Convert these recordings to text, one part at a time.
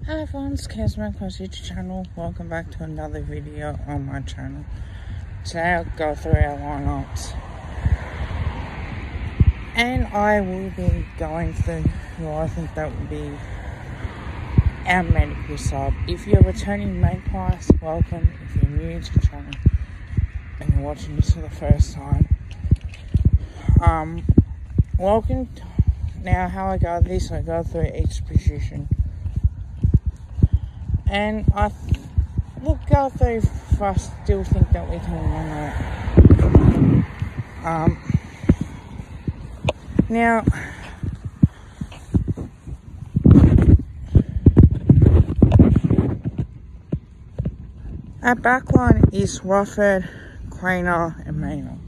Hi everyone, it's Casman across YouTube channel. Welcome back to another video on my channel. Today I'll go through our lineups. And I will be going through who I think that will be our medical sub. If you're returning Magpies, welcome. If you're new to the channel and you're watching this for the first time, welcome. Now how I go this, I go through each position. And I go through if I still think that we can win it. Now, our backline is Rufford, Craner, and Maynard.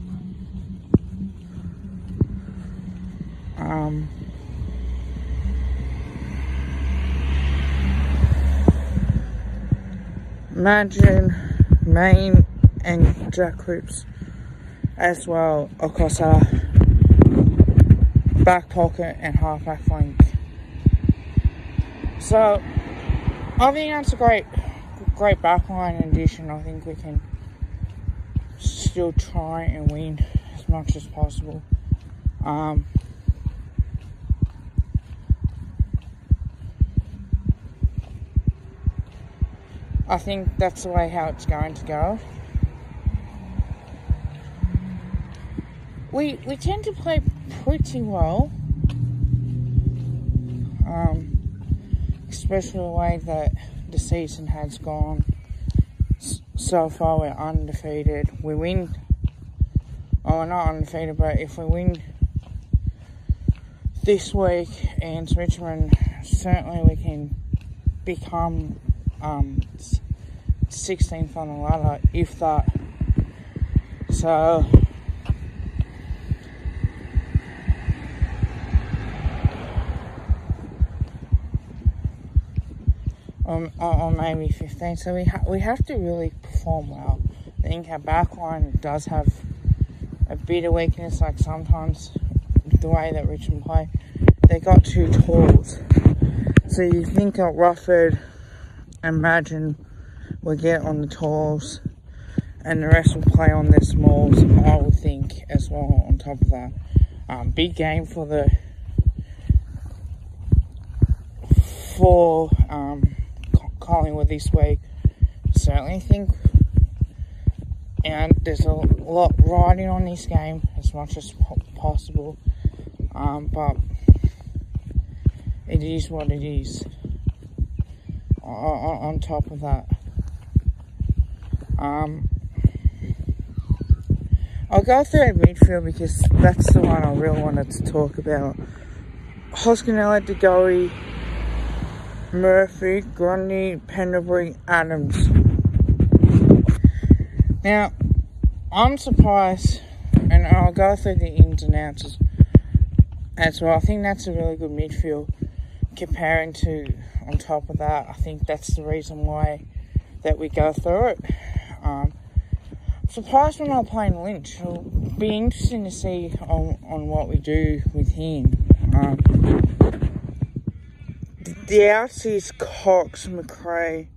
Imagine Main and Jack Cripps as well across our back pocket and half back flank. So I think that's a great backline addition. I think we can still try and win as much as possible. I think that's the way how it's going to go. We tend to play pretty well, especially the way that the season has gone. So far, we're undefeated. We win. Oh, we're not undefeated, but if we win this week against Richmond, certainly we can become 16th on the ladder, if that. So or maybe 15th. So we have to really perform well. I think our backline does have a bit of weakness, like sometimes the way that Richmond play, they got two talls. So you think of Rufford, imagine we get on the talls and the rest will play on their smalls, I would think, as well. On top of that, big game for Collingwood this week. Certainly think, and there's a lot riding on this game as much as possible, but it is what it is. On top of that, I'll go through our midfield because that's the one I really wanted to talk about. Hoskinella, DeGoey, Murphy, Grundy, Pendlebury, Adams. Now, I'm surprised, and I'll go through the ins and outs as well. I think that's a really good midfield comparing to. On top of that, I think that's the reason why that we go through it. Surprised we're not playing Lynch. It'll be interesting to see on what we do with him. The outs is Cox, McRae,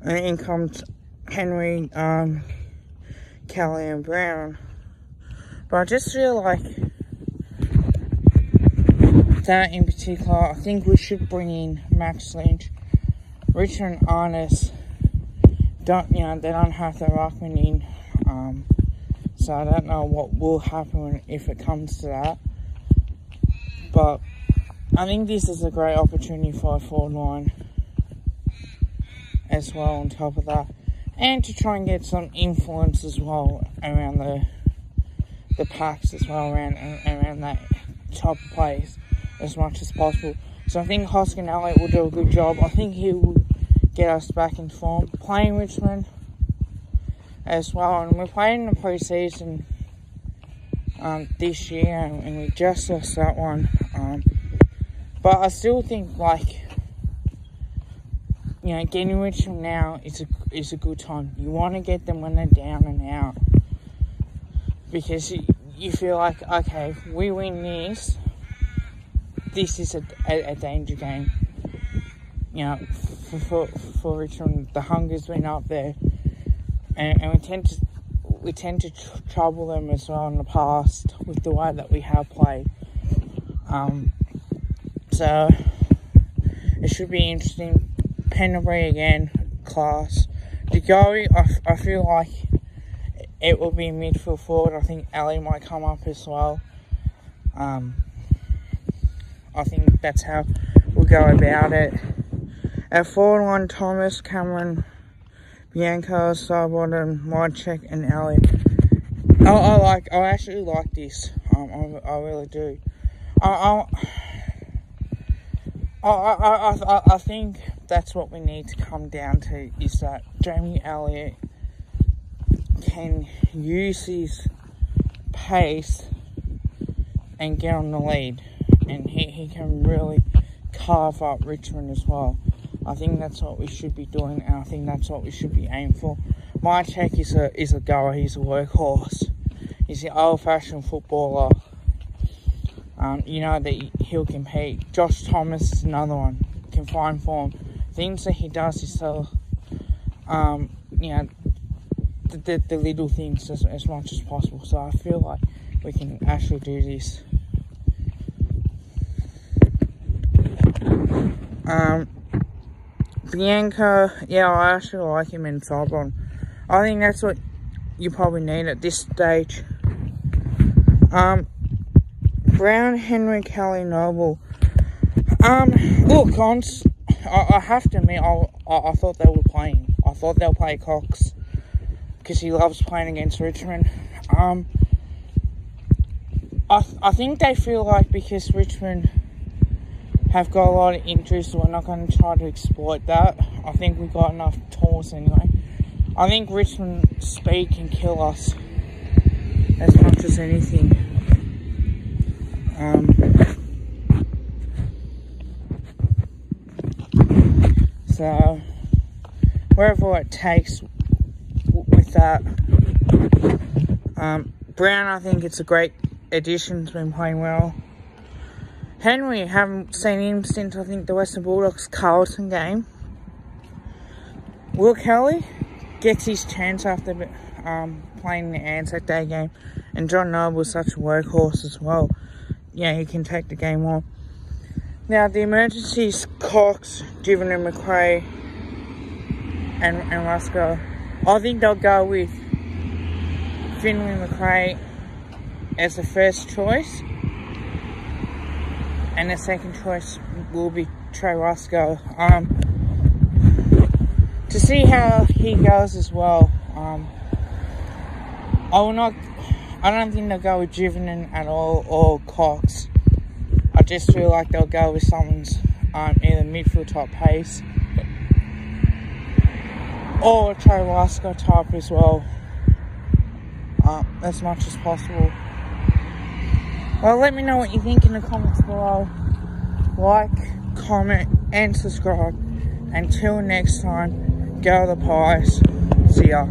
and in comes Henry, Kelly and Brown. But I just feel like that in particular, I think we should bring in Max Lynch. Richard and Arness they don't have their ruckman in, so I don't know what will happen if it comes to that. But I think this is a great opportunity for a forward line as well. On top of that, and to try and get some influence as well around the packs as well, around that top place as much as possible. So I think Hoskinella will do a good job. I think he will get us back in form. Playing Richmond as well, and we're playing in the pre-season this year, and we just lost that one. But I still think, getting Richmond now is a good time. You want to get them when they're down and out, because you feel like, okay, if we win this, this is a danger game. You know, for Richmond, the hunger's been up there, and we tend to trouble them as well in the past with the way that we have played. So it should be interesting. Pendlebury again, class. De Goey, I feel like it will be midfield forward. I think Ali might come up as well. I think that's how we'll go about it. At forward line, Thomas, Cameron, Bianco, Sidebottom, Mychek, and Ali. I actually like this. I really do. I think that's what we need to come down to, is that Jamie Elliott can use his pace and get on the lead, and he can really carve up Richmond as well. I think that's what we should be doing, and I think that's what we should be aiming for. Mychek is a goer, he's a workhorse. He's the old-fashioned footballer. You know that he'll compete. Josh Thomas is another one, can find form. Things that he does is so, you know, the little things as much as possible. So I feel like we can actually do this. Bianco, yeah, I actually like him in Sidebottom. I think that's what you probably need at this stage. Brown, Henry, Kelly, Noble. Look, I have to admit, I thought they were playing. I thought they'll play Cox because he loves playing against Richmond. I think they feel like because Richmond have got a lot of injuries, so we're not going to try to exploit that. I think we've got enough tools anyway. I think Richmond's speed can kill us as much as anything. So wherever it takes with that. Brown, I think it's a great addition. He's been playing well. Henry, haven't seen him since I think the Western Bulldogs Carlton game. Will Kelly gets his chance after playing the Anzac Day game, and John Noble's such a workhorse as well. Yeah, he can take the game on. Now the emergencies: Cox, Given and McRae, and Rusco. I think they'll go with Finley McRae as the first choice, and the second choice will be Trey Rusco. To see how he goes as well. I don't think they'll go with Jivenin at all or Cox. I just feel like they'll go with someone's either midfield type pace or Trey Rusco type as well, as much as possible. Well, let me know what you think in the comments below. Like, comment, and subscribe. Until next time, go the Pies. See ya.